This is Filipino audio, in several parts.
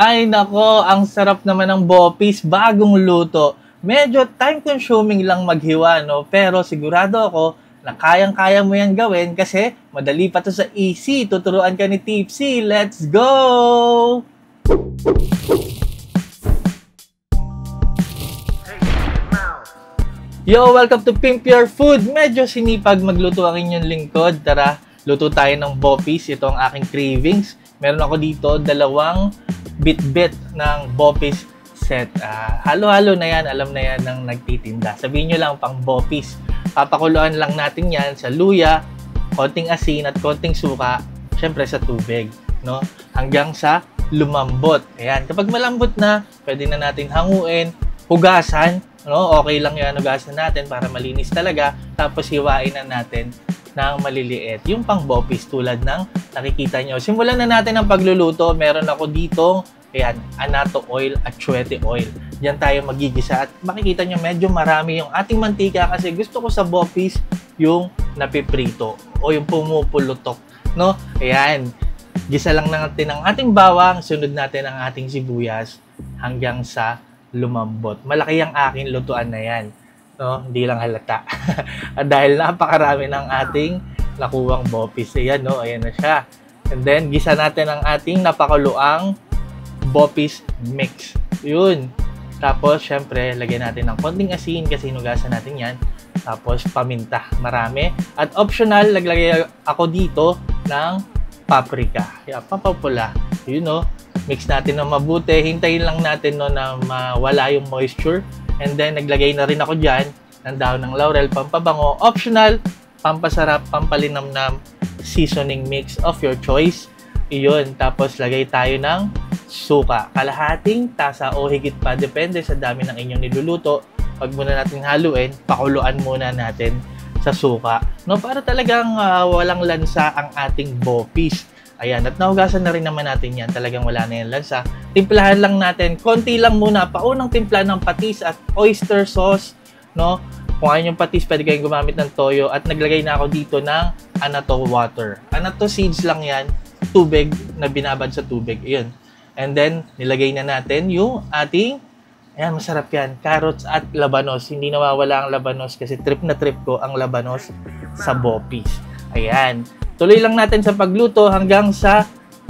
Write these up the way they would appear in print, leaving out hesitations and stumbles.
Ay nako, ang sarap naman ng bopis, bagong luto. Medyo time-consuming lang maghiwa, no? Pero sigurado ako na kayang-kaya mo yan gawin kasi madali pa to sa easy. Tuturuan ka ni Tipsy. Let's go! Yo, welcome to Pimp Your Food. Medyo sinipag magluto ang inyong lingkod. Tara, luto tayo ng bopis. Ito ang aking cravings. Meron ako dito dalawang bit-bit ng bopis set. Halo-halo na yan. Alam na yan ng nagtitinda. Sabihin nyo lang pang bopis. Papakuluan lang natin yan sa luya, konting asin at konting suka. Syempre sa tubig, no? Hanggang sa lumambot. Ayan. Kapag malambot na, pwede na natin hanguin, hugasan. No, okay lang yan, hugasan natin para malinis talaga. Tapos hiwain na natin ng maliliit. Yung pang bopis tulad ng nakikita nyo. Simulan na natin ang pagluluto. Meron ako ditong ayan, annatto oil at chwete oil. Diyan tayo magigisa. At makikita nyo medyo marami yung ating mantika kasi gusto ko sa bopis yung napiprito o yung pumupulutok. No? Ayan. Gisa lang natin ang ating bawang. Sunod natin ang ating sibuyas hanggang sa lumambot. Malaki ang aking lutuan na yan. No? Hindi lang halata. Dahil napakarami ng ating nakuwang bopis. Ayan, no? Ayan na siya. And then, gisa natin ang ating napakuluang bopis mix. Yun. Tapos, syempre, lagyan natin ng konting asin kasi hinugasan natin yan. Tapos, paminta. Marami. At optional, naglagay ako dito ng paprika. Yeah, papapula. Yun, no? Mix natin ng mabuti. Hintayin lang natin no, na mawala yung moisture. And then, naglagay na rin ako dyan ng dahon ng laurel, pampabango. Optional, pampasarap, pampalinamnam, seasoning mix of your choice. Iyon. Tapos, lagay tayo ng suka. Kalahating tasa o higit pa. Depende sa dami ng inyong niluluto. Pag muna natin haluin, pakuluan muna natin sa suka. No, para talagang walang lansa ang ating bopis. Ayan, at nahugasan na rin naman natin yan. Talagang wala na yung lansa. Timplahan lang natin. Konti lang muna. Paunang timpla ng patis at oyster sauce. No? Kung ayaw yung patis, pwede kayong gumamit ng toyo. At naglagay na ako dito ng annatto water. Annatto seeds lang yan. Tubig na binabad sa tubig. Ayan. And then, nilagay na natin yung ating, ayan, masarap yan, carrots at labanos. Hindi nawawala ang labanos kasi trip na trip ko ang labanos sa bopis. Ayan. Tuloy lang natin sa pagluto hanggang sa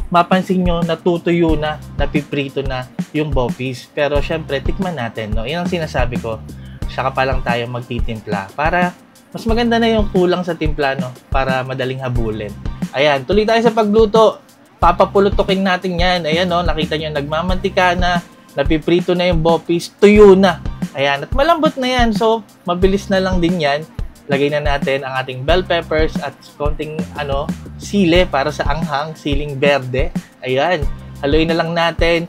mapansin nyo natutuyo na, napiprito na yung bopis. Pero syempre, tikman natin. No? Yan ang sinasabi ko. Saka pa lang tayo magtitimpla. Para mas maganda na yung kulang sa timpla, no? Para madaling habulin. Ayan, tuloy tayo sa pagluto. Papapulutukin natin yan. Ayan, no? Nakita nyo, nagmamantika na, napiprito na yung bopis, tuyo na. Ayan, at malambot na yan. So, mabilis na lang din yan. Lagay na natin ang ating bell peppers at konting sili para sa anghang, siling berde. Ayan, haluin na lang natin.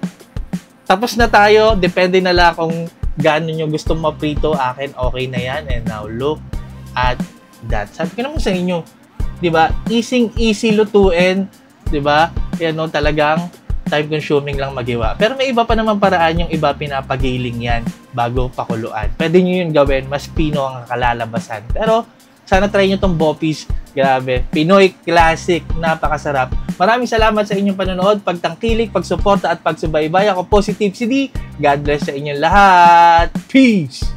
Tapos na tayo. Depende na lang kung gaano nyo gusto maprito. Akin, okay na yan. And now, look at that. Sabi ko naman sa inyo, di ba? Easy lutuin. Di ba? Yan, no, talagang time-consuming lang maghiwa. Pero may iba pa naman paraan, yung iba pinapagiling yan bago pakuluan. Pwede nyo yun gawin, mas pino ang kalalabasan. Pero sana try nyo tong bopis. Grabe, Pinoy classic, napakasarap. Maraming salamat sa inyong panonood, pagtangkilik, pagsuporta at pagsubaybay. Ako po si Tipsy D. God bless sa inyong lahat. Peace!